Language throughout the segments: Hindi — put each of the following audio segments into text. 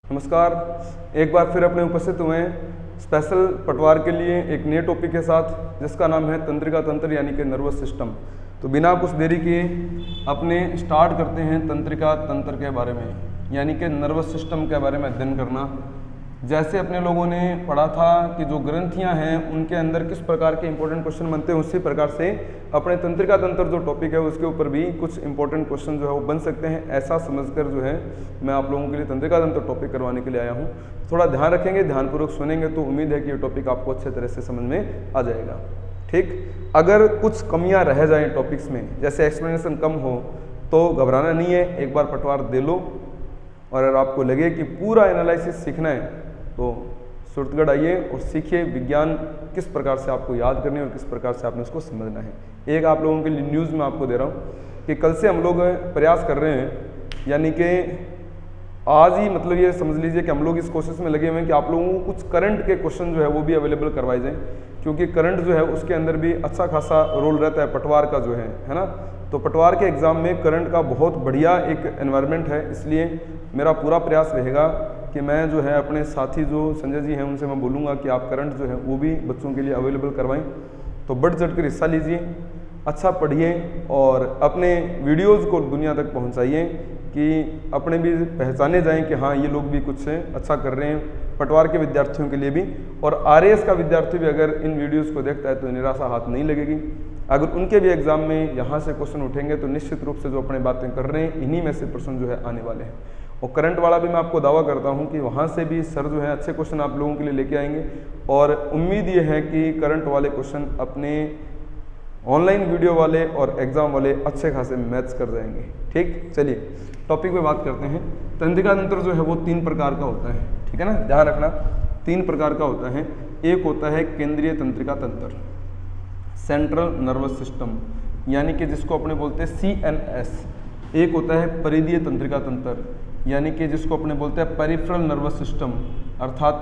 नमस्कार, एक बार फिर अपने उपस्थित हुए हैं स्पेशल पटवार के लिए एक नए टॉपिक के साथ, जिसका नाम है तंत्रिका तंत्र यानी कि नर्वस सिस्टम। तो बिना कुछ देरी किए अपने स्टार्ट करते हैं तंत्रिका तंत्र के बारे में, यानी कि नर्वस सिस्टम के बारे में अध्ययन करना। जैसे अपने लोगों ने पढ़ा था कि जो ग्रंथियां हैं उनके अंदर किस प्रकार के इंपॉर्टेंट क्वेश्चन बनते हैं, उसी प्रकार से अपने तंत्रिका तंत्र जो टॉपिक है उसके ऊपर भी कुछ इंपॉर्टेंट क्वेश्चन जो है वो बन सकते हैं। ऐसा समझकर जो है मैं आप लोगों के लिए तंत्रिका तंत्र टॉपिक करवाने के लिए आया हूँ। थोड़ा ध्यान रखेंगे, ध्यानपूर्वक सुनेंगे तो उम्मीद है कि ये टॉपिक आपको अच्छे तरह से समझ में आ जाएगा। ठीक, अगर कुछ कमियाँ रह जाएँ टॉपिक्स में, जैसे एक्सप्लेनेशन कम हो, तो घबराना नहीं है, एक बार पटवार दे लो। और अगर आपको लगे कि पूरा एनालिसिस सीखना है तो सूरतगढ़ आइए और सीखिए विज्ञान किस प्रकार से आपको याद करनी है और किस प्रकार से आपने उसको समझना है। एक आप लोगों के लिए न्यूज़ में आपको दे रहा हूँ कि कल से हम लोग प्रयास कर रहे हैं, यानी कि आज ही मतलब ये समझ लीजिए कि हम लोग इस कोशिश में लगे हुए हैं कि आप लोगों को कुछ करंट के क्वेश्चन जो है वो भी अवेलेबल करवाए जाएँ, क्योंकि करंट जो है उसके अंदर भी अच्छा खासा रोल रहता है पटवार का जो है ना। तो पटवार के एग्ज़ाम में करंट का बहुत बढ़िया एक एनवायरनमेंट है, इसलिए मेरा पूरा प्रयास रहेगा कि मैं जो है अपने साथी जो संजय जी हैं उनसे मैं बोलूँगा कि आप करंट जो है वो भी बच्चों के लिए अवेलेबल करवाएं। तो बढ़ चढ़ कर हिस्सा लीजिए, अच्छा पढ़िए और अपने वीडियोज़ को दुनिया तक पहुँचाइए कि अपने भी पहचाने जाएं कि हाँ ये लोग भी कुछ अच्छा कर रहे हैं पटवार के विद्यार्थियों के लिए भी। और आरएएस का विद्यार्थी भी अगर इन वीडियोज़ को देखता है तो निराशा हाथ नहीं लगेगी। अगर उनके भी एग्ज़ाम में यहाँ से क्वेश्चन उठेंगे तो निश्चित रूप से जो अपने बातें कर रहे हैं इन्हीं में से प्रश्न जो है आने वाले हैं। और करंट वाला भी मैं आपको दावा करता हूँ कि वहाँ से भी सर जो है अच्छे क्वेश्चन आप लोगों के लिए लेके आएंगे। और उम्मीद ये है कि करंट वाले क्वेश्चन अपने ऑनलाइन वीडियो वाले और एग्ज़ाम वाले अच्छे खासे मैच कर जाएंगे। ठीक, चलिए टॉपिक पे बात करते हैं। तंत्रिका तंत्र जो है वो 3 प्रकार का होता है, ठीक है ना, ध्यान रखना 3 प्रकार का होता है। एक होता है केंद्रीय तंत्रिका तंत्र, सेंट्रल नर्वस सिस्टम, यानी कि जिसको अपने बोलते हैं CNS। एक होता है परिधीय तंत्रिका तंत्र, यानी कि जिसको अपने बोलते हैं पेरिफेरल नर्वस सिस्टम, अर्थात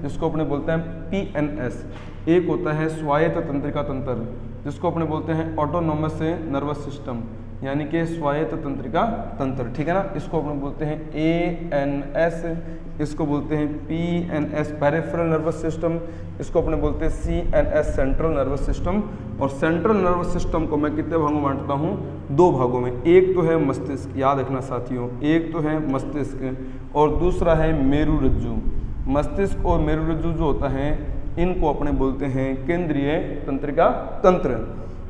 जिसको अपने बोलते हैं PNS। एक होता है स्वायत्त तंत्रिका तंत्र, जिसको अपने बोलते हैं ऑटोनोमस नर्वस सिस्टम, यानी कि स्वायत्त तंत्रिका तंत्र, ठीक है ना। इसको अपने बोलते हैं ANS, इसको बोलते हैं PNS पेरिफेरल नर्वस सिस्टम, इसको अपने बोलते हैं CNS सेंट्रल नर्वस सिस्टम। और सेंट्रल नर्वस सिस्टम को मैं कितने भागों में बांटता हूँ, 2 भागों में। एक तो है मस्तिष्क, याद रखना साथियों, एक तो है मस्तिष्क और दूसरा है मेरुरज्जु। मस्तिष्क और मेरुरज्जु जो होता है इनको अपने बोलते हैं केंद्रीय तंत्रिका तंत्र।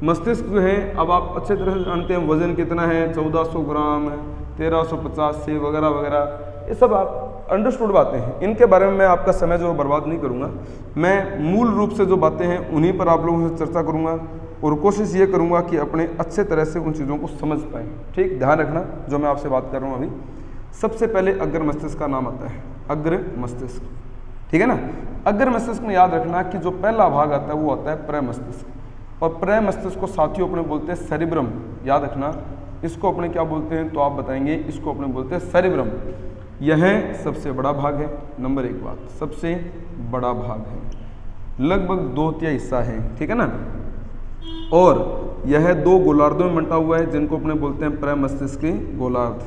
मस्तिष्क जो है, अब आप अच्छे तरह से जानते हैं वजन कितना है, 1400 ग्राम, 1350 से वगैरह वगैरह, ये सब आप अंडरस्टूड बातें हैं। इनके बारे में मैं आपका समय जो बर्बाद नहीं करूंगा, मैं मूल रूप से जो बातें हैं उन्हीं पर आप लोगों से चर्चा करूंगा और कोशिश ये करूंगा कि अपने अच्छे तरह से उन चीज़ों को समझ पाएँ। ठीक, ध्यान रखना जो मैं आपसे बात कर रहा हूँ अभी। सबसे पहले अग्र मस्तिष्क का नाम आता है, अग्र मस्तिष्क, ठीक है ना। अग्र मस्तिष्क में याद रखना कि जो पहला भाग आता है वो आता है प्रमस्तिष्क, और प्रमस्तिष्क को साथियों अपने बोलते हैं सेरिब्रम, याद रखना। इसको अपने क्या बोलते हैं तो आप बताएंगे, इसको अपने बोलते हैं सेरिब्रम। यह सबसे बड़ा भाग है, नंबर 1 बात, सबसे बड़ा भाग है, लगभग 2/3 हिस्सा है, ठीक है ना। और यह 2 गोलार्धों में बंटा हुआ है, जिनको अपने बोलते हैं प्रमस्तिष्क गोलार्ध,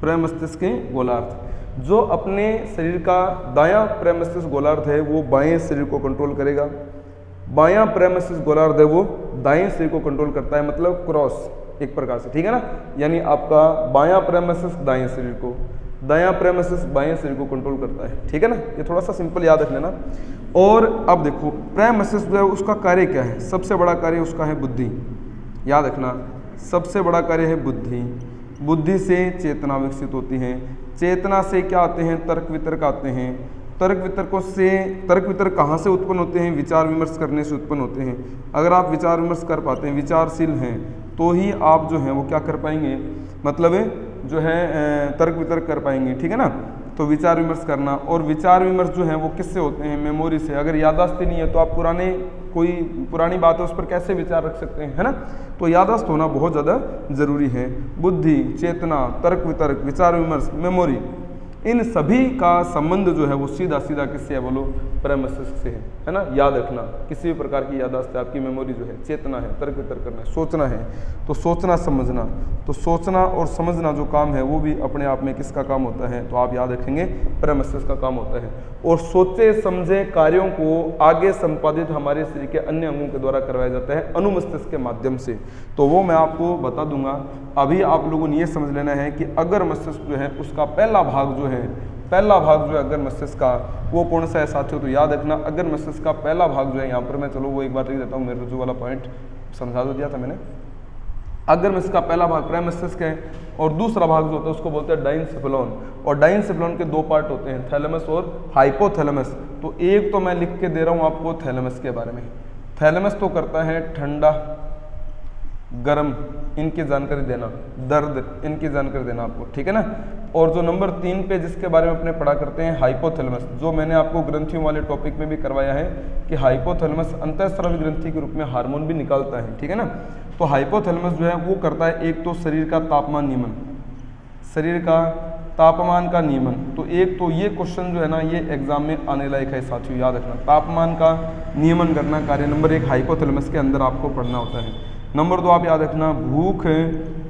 प्रमस्तिष्क गोलार्ध। जो अपने शरीर का दायां प्रमस्तिष्क गोलार्ध है वो बाएं शरीर को कंट्रोल करेगा, बायां प्रमस्तिष्क गोलार्ध है वो दाएं शरीर को कंट्रोल करता है, मतलब क्रॉस एक प्रकार से, ठीक है ना। यानी आपका बायां प्रमस्तिष्क दाएं शरीर को, दायां प्रमस्तिष्क बाएं शरीर को कंट्रोल करता है, ठीक है ना। ये थोड़ा सा सिंपल याद रख लेना। और अब देखो प्रमस्तिष्क जो है उसका कार्य क्या है, सबसे बड़ा कार्य उसका है बुद्धि, याद रखना, सबसे बड़ा कार्य है बुद्धि। बुद्धि से चेतना विकसित होती है, चेतना से क्या आते हैं, तर्क वितर्क आते हैं, तर्क वितर्क कहाँ से उत्पन्न होते हैं, विचार विमर्श करने से उत्पन्न होते हैं। अगर आप विचार विमर्श कर पाते हैं, विचारशील हैं, तो ही आप जो हैं वो क्या कर पाएंगे, मतलब जो है तर्क वितर्क कर पाएंगे, ठीक है ना। तो विचार विमर्श करना, और विचार विमर्श जो है वो किससे होते हैं, मेमोरी से। अगर याददाश्त नहीं है तो आप कोई पुरानी बात है उस पर कैसे विचार रख सकते हैं, है ना। तो याददाश्त होना बहुत ज़्यादा ज़रूरी है। बुद्धि, चेतना, तर्क वितर्क, विचार विमर्श, मेमोरी, इन सभी का संबंध जो है वो सीधा सीधा किससे है, बोलो, प्रमस्तिष्क से है ना। याद रखना, किसी भी प्रकार की याददाश्त है, आपकी मेमोरी जो है, चेतना है, तर्क वितर्क करना है, सोचना है, तो सोचना समझना, तो सोचना और समझना जो काम है वो भी अपने आप में किसका काम होता है, तो आप याद रखेंगे प्रमस्तिष्क का काम होता है। और सोचे समझे कार्यों को आगे संपादित हमारे शरीर के अन्य अंगों के द्वारा करवाया जाता है अनुमस्तिष्क के माध्यम से, तो वो मैं आपको बता दूंगा। अभी आप लोगों ने ये समझ लेना है कि अगर मस्तिष्क जो है उसका पहला भाग जो है अगर मस्तिष्क का वो कौन सा है साथियों, तो याद रखना अगर मस्तिष्क का पहला भाग जो है, यहाँ पर मैं चलो वो एक बार लिख देता हूँ, मेरे जो वाला पॉइंट समझा दिया था मैंने। अगर मस्तिष्क का पहला भाग प्रमस्तिष्क है और दूसरा भाग जो होता है उसको बोलते हैं डाइनसेफेलॉन, और डाइनसेफेलॉन के दो पार्ट होते हैं, थैलेमस और हाइपोथैलेमस। तो एक तो मैं लिख के दे रहा हूँ आपको थैलेमस के बारे में। थैलेमस तो करता है ठंडा गर्म इनकी जानकारी देना, दर्द इनकी जानकारी देना आपको, ठीक है ना। और जो नंबर 3 पे जिसके बारे में अपने पढ़ा करते हैं हाइपोथैलेमस, जो मैंने आपको ग्रंथियों वाले टॉपिक में भी करवाया है कि हाइपोथैलेमस अंतःस्रावी ग्रंथि के रूप में हार्मोन भी निकालता है, ठीक है ना। तो हाइपोथैलेमस जो है वो करता है एक तो शरीर का तापमान नियमन, शरीर का तापमान का नियमन। तो एक तो ये क्वेश्चन जो है ना ये एग्जाम में आने लायक है साथियों, याद रखना, तापमान का नियमन करना कार्य नंबर 1 हाइपोथैलेमस के अंदर आपको पढ़ना होता है। नंबर 2 आप याद रखना भूख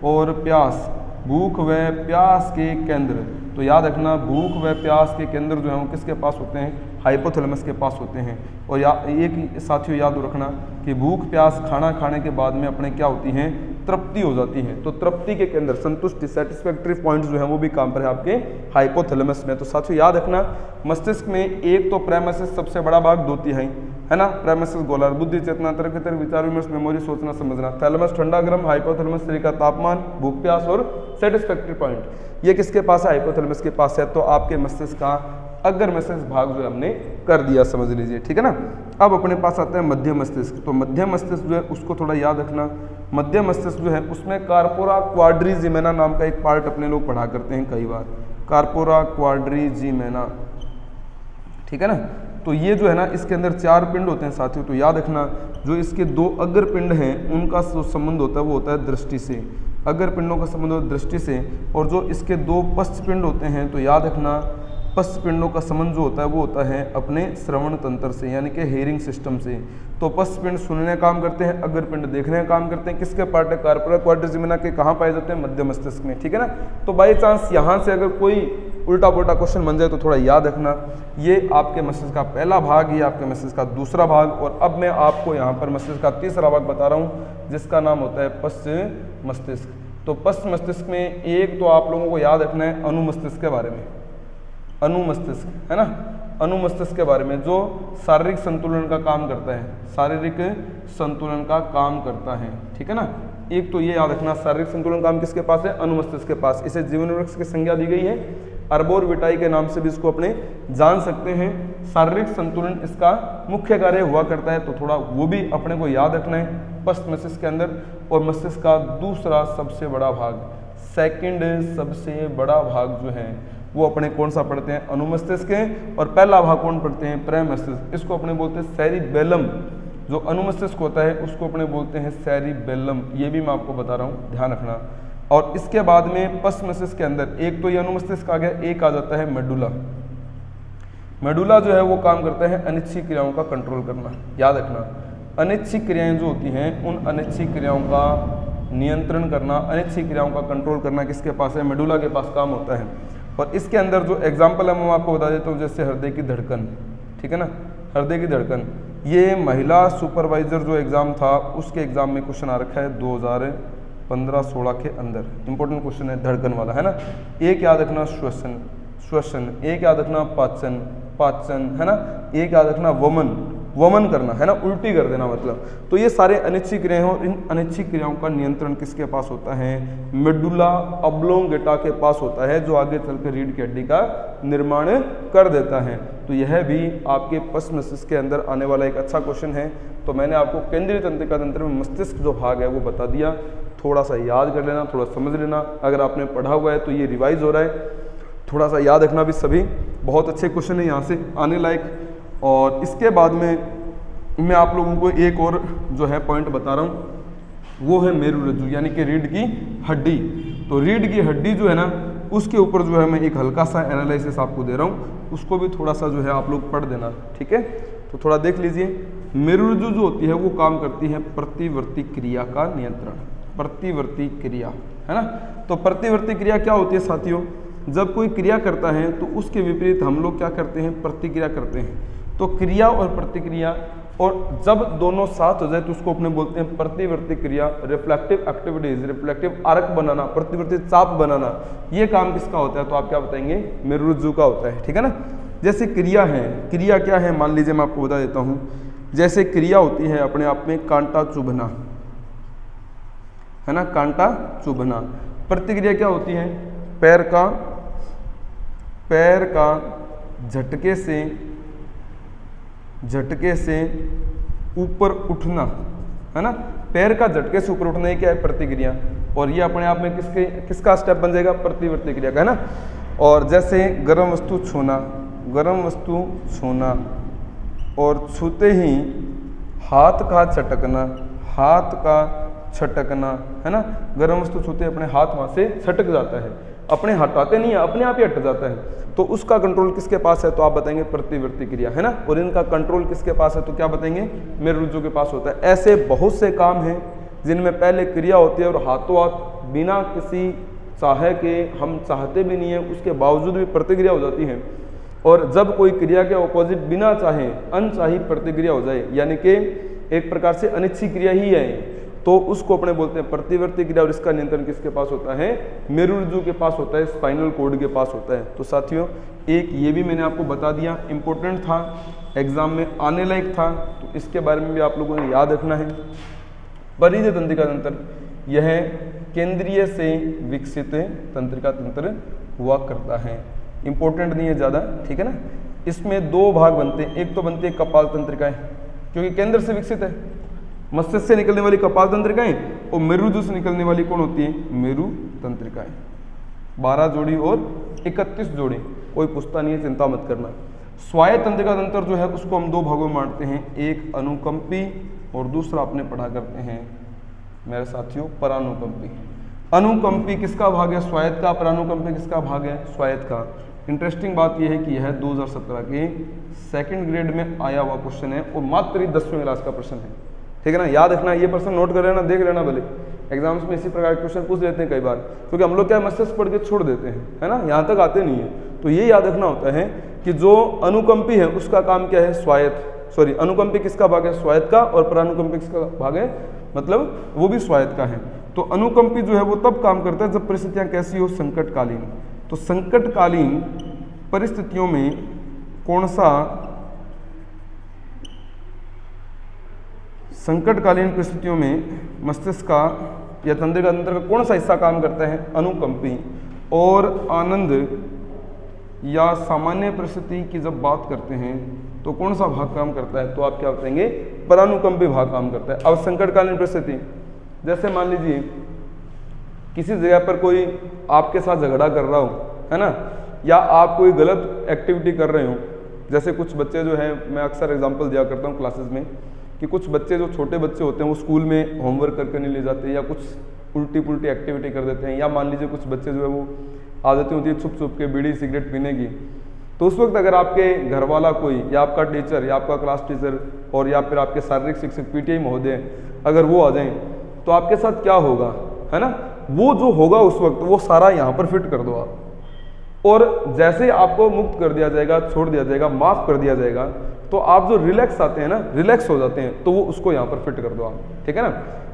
और प्यास, भूख व प्यास के केंद्र। तो याद रखना भूख व प्यास के केंद्र जो है वो किसके पास होते हैं, हाइपोथैलेमस के पास होते हैं। और एक साथियों याद रखना कि भूख प्यास खाना खाने के बाद में अपने क्या होती हैं, तृप्ति हो जाती है। तो तृप्ति के केंद्र संतुष्टि सेटिस्फैक्टरी पॉइंट्स जो है वो भी काम पर है आपके हाइपोथैलेमस में। तो साथियों याद रखना मस्तिष्क में एक तो प्रमस्तिष्क सबसे बड़ा भाग 2/3 है ना, प्रमस्तिष्क गोलार्ध, बुद्धि चेतना तर्क वितर्क विचार विमर्श मेमोरी सोचना समझना, थैलेमस ठंडा गर्म, हाइपोथैलेमस शरीर का तापमान, भूख प्यास और सेटिस्फैक्टरी पॉइंट, ये किसके पास है, हाइपोथैलेमस के पास है। तो आपके मस्तिष्क का अगर मस्तिष्क भाग जो है हमने कर दिया, समझ लीजिए, ठीक है ना। अब अपने पास आता है मध्य मस्तिष्क। तो मध्य मस्तिष्क जो है उसको थोड़ा याद रखना। मध्य मस्तिष्क जो है उसमें कार्पोरा क्वाड्रिजिमेना नाम का एक पार्ट अपने लोग पढ़ा करते हैं कई बार, कार्पोरा क्वाड्रिजिमेना, ठीक है ना। तो ये जो है ना इसके अंदर 4 पिंड होते हैं साथियों। तो याद रखना जो इसके 2 अग्र पिंड हैं उनका जो संबंध होता है वो होता है दृष्टि से, अग्र पिंडों का संबंध होता है दृष्टि से। और जो इसके 2 पश्च पिंड होते हैं तो याद रखना पश्च पिंडों का संबंध जो होता है वो होता है अपने श्रवण तंत्र से, यानी कि हेयरिंग सिस्टम से। तो पश्च पिंड सुनने का काम करते हैं, अग्र पिंड देखने का काम करते हैं। किसके पार्ट है, कार्पोरा क्वाड्रिजिमेना के कहाँ पाए जाते हैं, मध्य मस्तिष्क में, ठीक है ना। तो बाई चांस यहाँ से अगर कोई उल्टा पुल्टा क्वेश्चन बन जाए तो थोड़ा याद रखना ये आपके मस्तिष्क का पहला भाग, ये आपके मस्तिष्क का दूसरा भाग। और अब मैं आपको यहाँ पर मस्तिष्क का तीसरा भाग बता रहा हूँ जिसका नाम होता है पश्च मस्तिष्क। तो पश्च मस्तिष्क में एक तो आप लोगों को याद रखना है अनुमस्तिष्क के बारे में, अनुमस्तिष्क है ना, अनुमस्तिष्क के बारे में जो शारीरिक संतुलन का काम करता है, शारीरिक संतुलन का काम करता है, ठीक है ना। एक तो ये याद रखना शारीरिक संतुलन काम किसके पास है, अनुमस्तिष्क के पास। इसे जीवन वृक्ष की संज्ञा दी गई है, अर्बोरविटाई के नाम से भी इसको अपने जान सकते हैं। शारीरिक संतुलन इसका मुख्य कार्य हुआ करता है, तो थोड़ा वो भी अपने को याद रखना है पश्च मस्तिष्क के अंदर। और मस्तिष्क का दूसरा सबसे बड़ा भाग, सेकंड सबसे बड़ा भाग जो है वो अपने कौन सा पढ़ते हैं, अनुमस्तिष्क के। और पहला भाग कौन पढ़ते हैं, प्रमस्तिष्क। इसको अपने बोलते हैं सेरिबेलम। जो अनुमस्तिष्क होता है उसको अपने बोलते हैं सेरिबेलम, ये भी मैं आपको बता रहा हूँ, ध्यान रखना। और इसके बाद में पश्च मस्तिष्क के अंदर एक तो ये अनुमस्तिष्क आ गया, एक आ जाता है मेडुला। मेडुला जो है वो काम करता है अनिच्छिक क्रियाओं का कंट्रोल करना, याद रखना। अनिच्छिक क्रियाएं जो होती हैं उन अनिच्छिक क्रियाओं का नियंत्रण करना, अनिच्छिक क्रियाओं का कंट्रोल करना किसके पास है, मेडुला के पास काम होता है। और इसके अंदर जो एग्जाम्पल है मैं आपको बता देता हूँ, जैसे हृदय की धड़कन, ठीक है ना, हृदय की धड़कन। ये महिला सुपरवाइजर जो एग्ज़ाम था उसके एग्ज़ाम में क्वेश्चन आ रखा है 2015-16 के अंदर, इंपॉर्टेंट क्वेश्चन है धड़कन वाला, है ना। एक याद रखना श्वसन, श्वसन। एक याद रखना पाचन, पाचन, है ना। एक याद रखना वमन, वमन करना, है ना, उल्टी कर देना मतलब। तो ये सारे अनिच्छिक क्रियाएं हैं और इन अनिच्छिक क्रियाओं का नियंत्रण किसके पास होता है, मेडुला ऑब्लोंगेटा के पास होता है, जो आगे चलकर रीढ़ की हड्डी का निर्माण कर देता है। तो यह भी आपके पश्च मस्तिष्क के अंदर आने वाला एक अच्छा क्वेश्चन है। तो मैंने आपको केंद्रीय तंत्रिका तंत्र में मस्तिष्क जो भाग है वो बता दिया, थोड़ा सा याद कर लेना, थोड़ा समझ लेना। अगर आपने पढ़ा हुआ है तो ये रिवाइज हो रहा है, थोड़ा सा याद रखना भी। सभी बहुत अच्छे क्वेश्चन है यहाँ से आने लायक। और इसके बाद में मैं आप लोगों को एक और जो है पॉइंट बता रहा हूँ, वो है मेरुरज्जु, यानी कि रीढ़ की हड्डी। तो रीढ़ की हड्डी जो है ना उसके ऊपर जो है मैं एक हल्का सा एनालिसिस आपको दे रहा हूँ, उसको भी थोड़ा सा जो है आप लोग पढ़ देना, ठीक है। तो थोड़ा देख लीजिए, मेरुरज्जु जो होती है वो काम करती है प्रतिवर्ती क्रिया का नियंत्रण, प्रतिवर्ती क्रिया, है ना। तो प्रतिवर्ती क्रिया क्या होती है साथियों, जब कोई क्रिया करता है तो उसके विपरीत हम लोग क्या करते हैं, प्रतिक्रिया करते हैं। तो क्रिया और प्रतिक्रिया, और जब दोनों साथ हो जाए तो उसको अपने बोलते हैं प्रतिवर्ती क्रिया। रिफ्लेक्टिव एक्टिविटीज, रिफ्लेक्टिव आर्क बनाना, प्रतिवर्ती चाप बनाना, ये काम किसका होता है, तो आप क्या बताएंगे, मेरुरज्जु का होता है, ठीक है ना। जैसे क्रिया है, क्रिया क्या है मान लीजिए मैं आपको बता देता हूँ। जैसे क्रिया होती है अपने आप में कांटा चुभना, है ना, कांटा चुभना। प्रतिक्रिया क्या होती है, पैर का झटके से ऊपर उठना, है ना, पैर का झटके से ऊपर उठना, ये क्या है, प्रतिक्रिया। और ये अपने आप में किसका स्टेप बन जाएगा, प्रतिवर्ती क्रिया का, है ना। और जैसे गर्म वस्तु छूना और छूते ही हाथ का छटकना, है ना। गर्म वस्तु छूते अपने हाथ वहां से छटक जाता है, अपने हटाते नहीं है, अपने आप ही हट जाता है। तो उसका कंट्रोल किसके पास है, तो आप बताएंगे प्रतिवर्ती क्रिया, है ना। और इनका कंट्रोल किसके पास है, तो क्या बताएंगे, मेरुरज्जु के पास होता है। ऐसे बहुत से काम हैं जिनमें पहले क्रिया होती है और हाथों हाथ बिना किसी चाहे के, हम चाहते भी नहीं है उसके बावजूद भी प्रतिक्रिया हो जाती है। और जब कोई क्रिया के ऑपोजिट बिना चाहे अनचाही प्रतिक्रिया हो जाए, यानी कि एक प्रकार से अनिच्छी क्रिया ही है, तो उसको अपने बोलते हैं प्रतिवर्ती क्रिया। और इसका नियंत्रण किसके पास होता है, मेरुरज्जु के पास होता है, स्पाइनल कॉर्ड के पास होता है। तो साथियों एक ये भी मैंने आपको बता दिया, इंपॉर्टेंट था, एग्जाम में आने लायक था, तो इसके बारे में भी आप लोगों ने याद रखना है। परिधीय तंत्रिका तंत्र यह केंद्रीय से विकसित तंत्रिका तंत्र हुआ करता है, इंपॉर्टेंट नहीं है ज़्यादा, ठीक है ना। इसमें दो भाग बनते हैं, एक तो बनती है कपाल तंत्रिकाएं, क्योंकि केंद्र से विकसित है, मस्तिष्क से निकलने वाली कपाल तंत्रिकाएं, और मेरुरज्जु से निकलने वाली कौन होती है, मेरु तंत्रिकाएं। 12 जोड़ी और 31 जोड़ी, कोई पूछता नहीं है, चिंता मत करना। स्वायत्त तंत्रिका तंत्र जो है उसको हम दो भागों में बांटते हैं, एक अनुकंपी और दूसरा अपने पढ़ा करते हैं मेरे साथियों परानुकंपी। अनुकंपी किसका भाग है, स्वायत्त का। परानुकंपी किसका भाग है, स्वायत्त का। इंटरेस्टिंग बात यह है कि यह 2017 के सेकंड ग्रेड में आया हुआ क्वेश्चन है और मात्र 10वीं क्लास का प्रश्न है, ठीक है ना। याद रखना, ये प्रश्न नोट कर लेना, देख लेना, भले एग्जाम्स में इसी प्रकार के क्वेश्चन पूछ लेते हैं कई बार, क्योंकि हम लोग क्या मस्तिष्क पढ़ के छोड़ देते हैं, है ना, यहाँ तक आते नहीं है। तो ये याद रखना होता है कि जो अनुकंपी है उसका काम क्या है, स्वायत्त, सॉरी अनुकंपी किसका भाग है, स्वायत्त का, और परानुकंपी किसका भाग है, मतलब वो भी स्वायत्त का है। तो अनुकंपी जो है वो तब काम करता है जब परिस्थितियां कैसी हो, संकटकालीन। तो संकटकालीन परिस्थितियों में कौन सा, संकटकालीन परिस्थितियों में मस्तिष्क का या तंत्रिका तंत्र का कौन सा हिस्सा काम करता है, अनुकंपी। और आनंद या सामान्य परिस्थिति की जब बात करते हैं तो कौन सा भाग काम करता है, तो आप क्या बताएंगे, परानुकंपी भाग काम करता है। अब संकटकालीन परिस्थिति, जैसे मान लीजिए किसी जगह पर कोई आपके साथ झगड़ा कर रहा हो, है ना, या आप कोई गलत एक्टिविटी कर रहे हो। जैसे कुछ बच्चे जो हैं, मैं अक्सर एग्जांपल दिया करता हूँ क्लासेस में, कि कुछ बच्चे जो छोटे बच्चे होते हैं वो स्कूल में होमवर्क करके नहीं ले जाते, या कुछ उल्टी पुल्टी एक्टिविटी कर देते हैं, या मान लीजिए कुछ बच्चे जो है वो आदतें होती है छुप छुप के बीड़ी सिगरेट पीने की। तो उस वक्त अगर आपके घर वाला कोई, या आपका टीचर, या आपका क्लास टीचर, और या फिर आपके शारीरिक शिक्षक पीटीआई महोदय, अगर वो आ जाएं तो आपके साथ क्या होगा, है ना, वो जो होगा उस वक्त वो सारा यहाँ पर फिट कर दो आप। और जैसे आपको मुक्त कर दिया जाएगा, छोड़ दिया जाएगा, माफ कर दिया जाएगा, तो आप जो रिलैक्स आते हैं ना, रिलैक्स हो जाते हैं, तो वो उसको यहाँ पर फिट कर दो आप, ठीक है ना।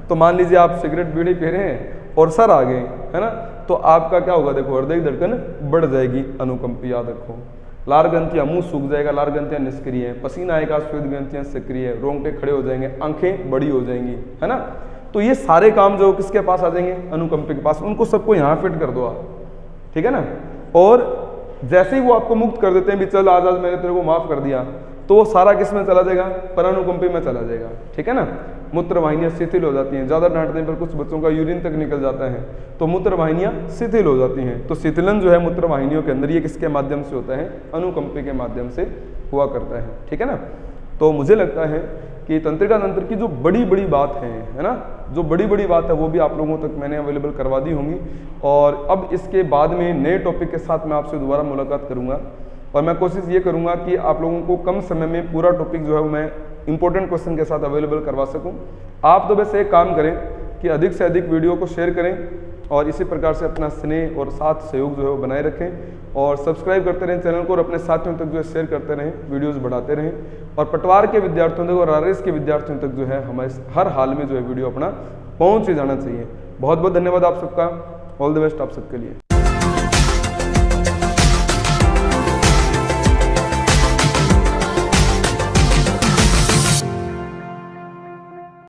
तो मान लीजिए आप सिगरेट बीड़ी पी रहे हैं और सर आ गए, है ना, तो आपका क्या होगा, देखो हृदय की धड़कन बढ़ जाएगी, अनुकंपी, याद रखो। लार ग्रंथियां, मुंह सूख जाएगा, लार ग्रंथियां निष्क्रिय है, पसीना आएगा, श्वेत ग्रंथियां सक्रिय है, रोंगटे खड़े हो जाएंगे, आंखें बड़ी हो जाएंगी, है ना। तो ये सारे काम जो किसके पास आ जाएंगे, अनुकंपी के पास। उनको सबको यहाँ फिट कर दो आप, ठीक है ना। और जैसे ही वो आपको मुक्त कर देते हैं, भी चल आज मैंने तेरे को माफ कर दिया, तो वो सारा किस में चला जाएगा, परानुकंपी में चला जाएगा, ठीक है ना। मूत्र वाहिनियां शिथिल हो जाती हैं, ज़्यादा डांटने पर कुछ बच्चों का यूरिन तक निकल जाता है, तो मूत्र वाहिनियां शिथिल हो जाती हैं। तो शिथिलन जो है मूत्र वाहिनियों के अंदर, ये किसके माध्यम से होता है, अनुकंपी के माध्यम से हुआ करता है, ठीक है ना। तो मुझे लगता है कि तंत्रिका तंत्र की जो बड़ी बड़ी बात है ना, जो बड़ी बड़ी बात है वो भी आप लोगों तक मैंने अवेलेबल करवा दी होंगी। और अब इसके बाद में नए टॉपिक के साथ मैं आपसे दोबारा मुलाकात करूँगा और मैं कोशिश ये करूँगा कि आप लोगों को कम समय में पूरा टॉपिक जो है वो मैं इंपॉर्टेंट क्वेश्चन के साथ अवेलेबल करवा सकूँ। आप तो बस एक काम करें कि अधिक से अधिक वीडियो को शेयर करें और इसी प्रकार से अपना स्नेह और साथ सहयोग जो है वो बनाए रखें और सब्सक्राइब करते रहें चैनल को और अपने साथियों तक जो है शेयर करते रहें, वीडियोस बढ़ाते रहें और पटवार के विद्यार्थियों तक और आरएस के विद्यार्थियों तक जो है हमारे हर हाल में जो है वीडियो अपना पहुँच ही जाना चाहिए। बहुत बहुत धन्यवाद आप सबका। ऑल द बेस्ट आप सबके लिए।